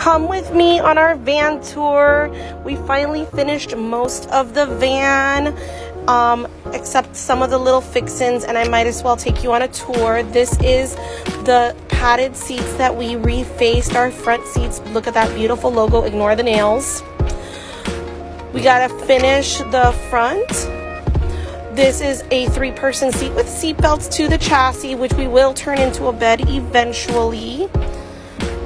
Come with me on our van tour. We finally finished most of the van, except some of the little fixins, and I might as well take you on a tour. This is the padded seats that we refaced our front seats. Look at that beautiful logo. Ignore the nails. We gotta finish the front. This is a 3-person seat with seat belts to the chassis, which we will turn into a bed eventually.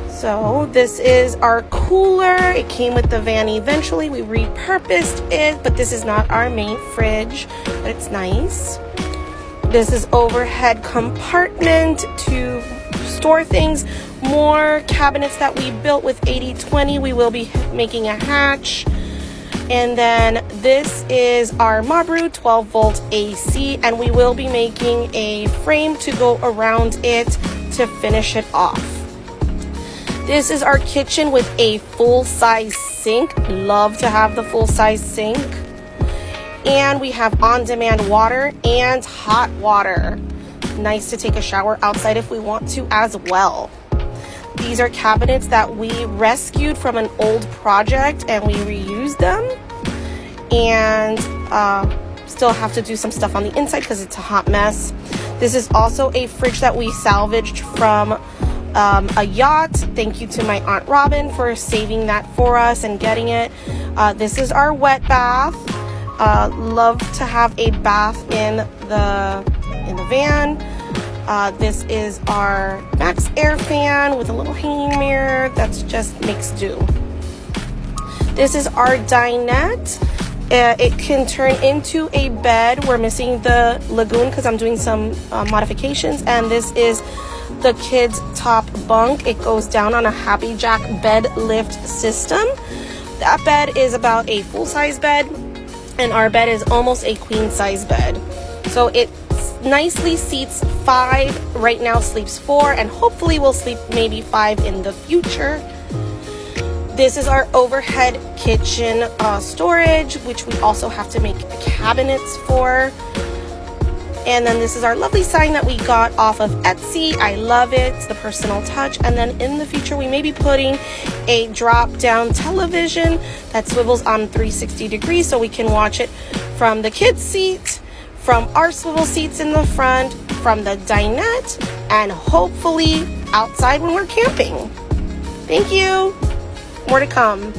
So this is our cooler. It came with the van eventually. We repurposed it, but this is not our main fridge, but it's nice. This is overhead compartment to store things. More cabinets that we built with 80/20. We will be making a hatch. And then this is our Mabru 12-volt AC, and we will be making a frame to go around it to finish it off. This is our kitchen with a full-size sink. Love to have the full-size sink. And we have on-demand water and hot water. Nice to take a shower outside if we want to as well. These are cabinets that we rescued from an old project and we reused them. And still have to do some stuff on the inside because it's a hot mess. This is also a fridge that we salvaged from a yacht. Thank you to my Aunt Robin for saving that for us and getting it. This is our wet bath. Love to have a bath in the van. This is our Max Air fan with a little hanging mirror that's just makes do. This is our dinette. It can turn into a bed. We're missing the lagoon because I'm doing some modifications, and this is the kids' top bunk. It goes down on a Happy Jack bed lift system. That bed is about a full-size bed, and our bed is almost a queen-size bed. So it nicely seats 5. Right now sleeps 4, and hopefully we'll sleep maybe 5 in the future. This is our overhead kitchen storage, which we also have to make cabinets for. And then this is our lovely sign that we got off of Etsy. I love it. It's the personal touch. And then in the future, we may be putting a drop-down television that swivels on 360 degrees so we can watch it from the kids' seat, from our swivel seats in the front, from the dinette, and hopefully outside when we're camping. Thank you. More to come.